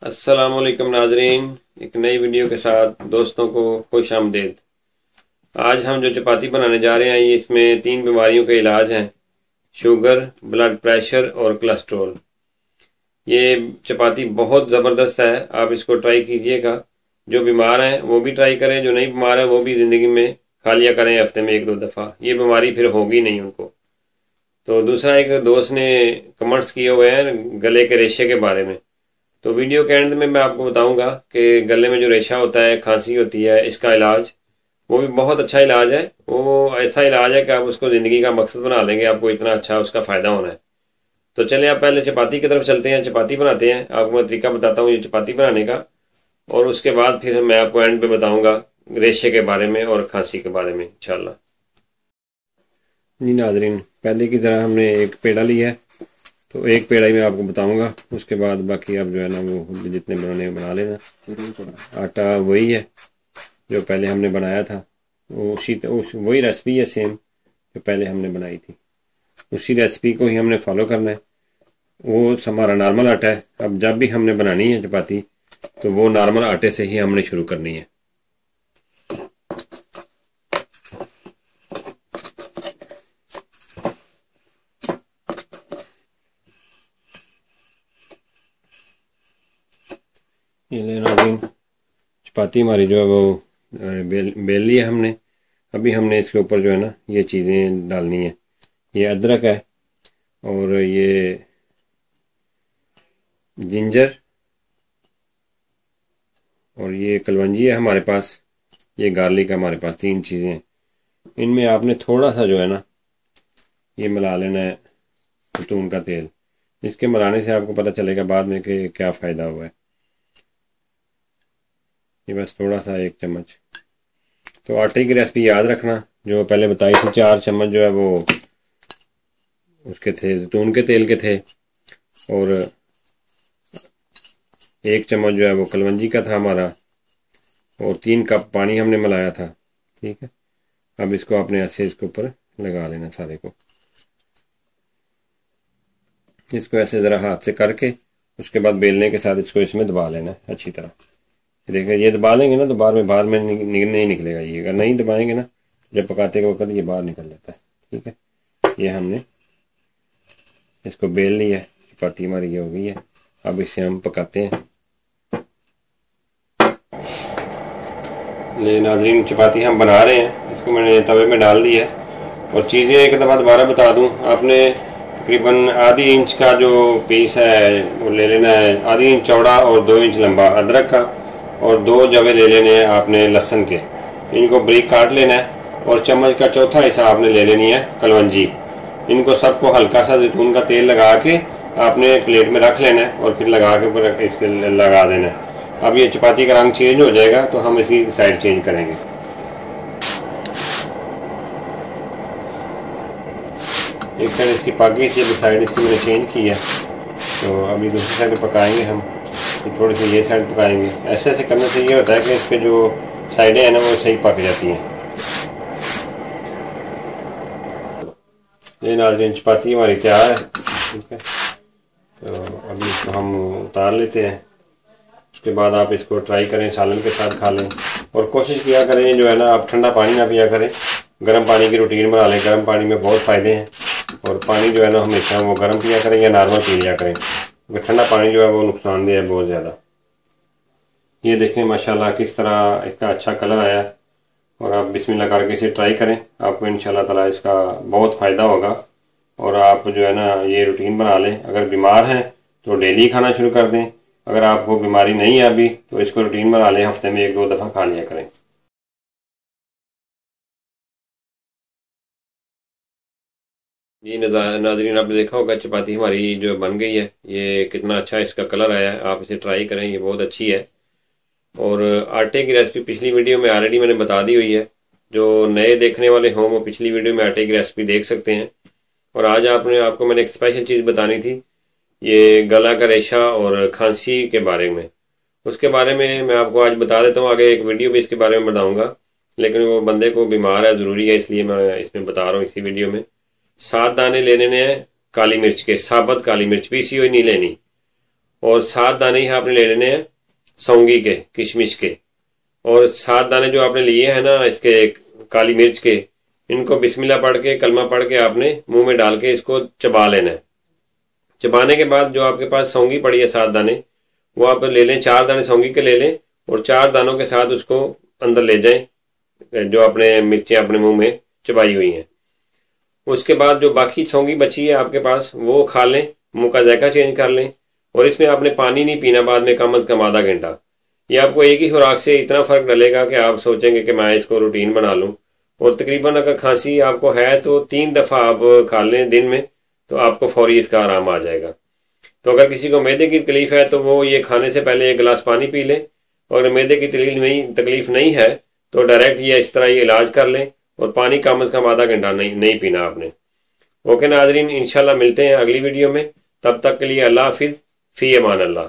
अस्सलाम वालेकुम नाजरीन, एक नई वीडियो के साथ दोस्तों को खुश आमदीद। आज हम जो चपाती बनाने जा रहे हैं इसमें 3 बीमारियों के इलाज हैं: शुगर, ब्लड प्रेशर और कोलेस्ट्रॉल। ये चपाती बहुत ज़बरदस्त है, आप इसको ट्राई कीजिएगा। जो बीमार हैं वो भी ट्राई करें, जो नहीं बीमार हैं वो भी ज़िंदगी में खा लिया करें हफ्ते में 1-2 दफ़ा। ये बीमारी फिर होगी नहीं उनको। तो दूसरा, एक दोस्त ने कमेंट्स किए हुए हैं गले के रेशे के बारे में। तो वीडियो के एंड में मैं आपको बताऊंगा कि गले में जो रेशा होता है, खांसी होती है, इसका इलाज वो भी बहुत अच्छा इलाज है। वो ऐसा इलाज है कि आप उसको ज़िंदगी का मकसद बना लेंगे, आपको इतना अच्छा उसका फ़ायदा होना है। तो चलिए आप पहले चपाती की तरफ चलते हैं, चपाती बनाते हैं। आपको मैं तरीका बताता हूँ ये चपाती बनाने का, और उसके बाद फिर मैं आपको एंड पे बताऊँगा रेशे के बारे में और खांसी के बारे में इंशाल्लाह। जी नाजरीन, पहले की तरह हमने एक पेड़ा लिया है, तो एक पेड़ा ही मैं आपको बताऊंगा, उसके बाद बाकी आप जो है ना वो जितने बनाने बना लेना। आटा वही है जो पहले हमने बनाया था, वो वही रेसिपी है सेम जो पहले हमने बनाई थी, उसी रेसिपी को ही हमने फॉलो करना है। वो हमारा नॉर्मल आटा है। अब जब भी हमने बनानी है चपाती तो वो नॉर्मल आटे से ही हमने शुरू करनी है। ये लेना जी, चपाती हमारी जो है वो बेल ली है हमने। अभी हमने इसके ऊपर जो है ना ये चीज़ें डालनी है। ये अदरक है, और ये जिंजर, और ये कलवंजी है हमारे पास, ये गार्लिक है हमारे पास। 3 चीज़ें हैं। इनमें आपने थोड़ा सा जो है ना ये मिला लेना है जैतून का तेल। इसके मिलाने से आपको पता चलेगा बाद में कि क्या फ़ायदा हुआ है। ये बस थोड़ा सा 1 चम्मच। तो आटे की रेसिपी याद रखना, जो पहले बताई थी। 4 चम्मच जो है वो उसके थे, जैतून के तेल के थे, और 1 चम्मच जो है वो कलवंजी का था हमारा, और 3 कप पानी हमने मिलाया था। ठीक है, अब इसको आपने ऐसे इसके ऊपर लगा लेना सारे को। इसको ऐसे ज़रा हाथ से करके उसके बाद बेलने के साथ इसको इसमें दबा लेना है अच्छी तरह। देखिए ये दबा लेंगे ना तो बाहर में नहीं निकलेगा। ये अगर नहीं दबाएंगे ना, जब पकाते के वक्त ये बाहर निकल जाता है। ठीक है, ये हमने इसको बेल लिया है, चपाती हमारी ये हो गई है। अब इसे हम पकाते हैं। ले नाज़रीन, चपाती हम बना रहे हैं, इसको मैंने तवे में डाल दी है। और चीज़ें एक दफ़ा दोबारा बता दूं, आपने तकरीबन आधी इंच का जो पीस है वो ले लेना है, आधी इंच चौड़ा और 2 इंच लंबा अदरक का, और 2 जवे ले लेने हैं आपने लहसुन के। इनको बारीक काट लेना है, और चम्मच का चौथा हिस्सा आपने ले लेनी है कलवंजी। इनको सबको हल्का सा जैतून का तेल लगा के आपने प्लेट में रख लेना है, और फिर लगा के इसके लगा देना है। अब ये चपाती का रंग चेंज हो जाएगा तो हम इसकी साइड चेंज करेंगे। एक साइड इसकी पक गई थी, अभी साइड इसकी मैंने चेंज की है, तो अभी दूसरी साइड पकाएंगे हम। तो थोड़ी सी ये साइड पकाएंगे। ऐसे ऐसे करने से ये होता है कि इसके जो साइडें हैं ना वो सही पक जाती हैं। ये नाज़रीन, चपाती हमारी तैयार है। ठीक है, तो अभी इसको हम उतार लेते हैं। उसके बाद आप इसको ट्राई करें, सालन के साथ खा लें। और कोशिश किया करें जो है ना आप ठंडा पानी ना पिया करें, गर्म पानी की रूटीन बना लें। गर्म पानी में बहुत फ़ायदे हैं, और पानी जो है ना हमेशा वो गर्म पिया करें या नॉर्मल पी लिया करें, क्योंकि ठंडा पानी जो है वो नुकसानदेह है बहुत ज़्यादा। ये देखें माशाल्लाह किस तरह इसका अच्छा कलर आया, और आप बिस्मिल्लाह करके इसे ट्राई करें, आपको इंशाल्लाह ताला इसका बहुत फ़ायदा होगा। और आप जो है ना ये रूटीन बना लें। अगर बीमार हैं तो डेली खाना शुरू कर दें, अगर आपको बीमारी नहीं है अभी तो इसको रूटीन बना लें, हफ्ते में 1-2 दफ़ा खा लिया करें। जी नाजरीन, आपने देखा होगा चपाती हमारी जो बन गई है, ये कितना अच्छा इसका कलर आया है। आप इसे ट्राई करें, ये बहुत अच्छी है। और आटे की रेसिपी पिछली वीडियो में ऑलरेडी मैंने बता दी हुई है। जो नए देखने वाले हों वो पिछली वीडियो में आटे की रेसिपी देख सकते हैं। और आज आपको मैंने एक स्पेशल चीज़ बतानी थी, ये गला का रेशा और खांसी के बारे में। उसके बारे में मैं आपको आज बता देता हूँ, आगे एक वीडियो भी इसके बारे में बताऊँगा, लेकिन वो बंदे को बीमार है, ज़रूरी है, इसलिए मैं इसमें बता रहा हूँ इसी वीडियो में। 7 दाने लेने हैं काली मिर्च के, साबुत काली मिर्च, पीसी हुई नहीं लेनी। और 7 दाने ही आपने ले लेने हैं सौंगी के, किशमिश के। और 7 दाने जो आपने लिए हैं ना इसके काली मिर्च के, इनको बिस्मिल्लाह पढ़ के, कलमा पढ़ के आपने मुंह में डाल के इसको चबा लेना है। चबाने के बाद जो आपके पास सौंगी पड़ी है 7 दाने, वो आप ले लें, 4 दाने सौंगी के ले लें और 4 दानों के साथ उसको अंदर ले जाएं, जो आपने मिर्चें अपने मुंह में चबाई हुई हैं। उसके बाद जो बाकी सौंगी बची है आपके पास, वो खा लें, मुंह का जायका चेंज कर लें। और इसमें आपने पानी नहीं पीना बाद में, कम अज कम आधा घंटा। ये आपको एक ही खुराक से इतना फर्क डलेगा कि आप सोचेंगे कि मैं इसको रूटीन बना लूं। और तकरीबन अगर खांसी आपको है तो 3 दफा आप खा लें दिन में, तो आपको फौरी इसका आराम आ जाएगा। तो अगर किसी को मैदे की तकलीफ है तो वो ये खाने से पहले 1 गिलास पानी पी ले, और मैदे की तकलीफ नहीं है तो डायरेक्ट ये इस तरह ये इलाज कर लें, और पानी कम से कम आधा घंटा नहीं पीना आपने। ओके नाजरीन, इंशाल्लाह मिलते हैं अगली वीडियो में। तब तक के लिए अल्लाह हाफिज, फी अमान अल्लाह।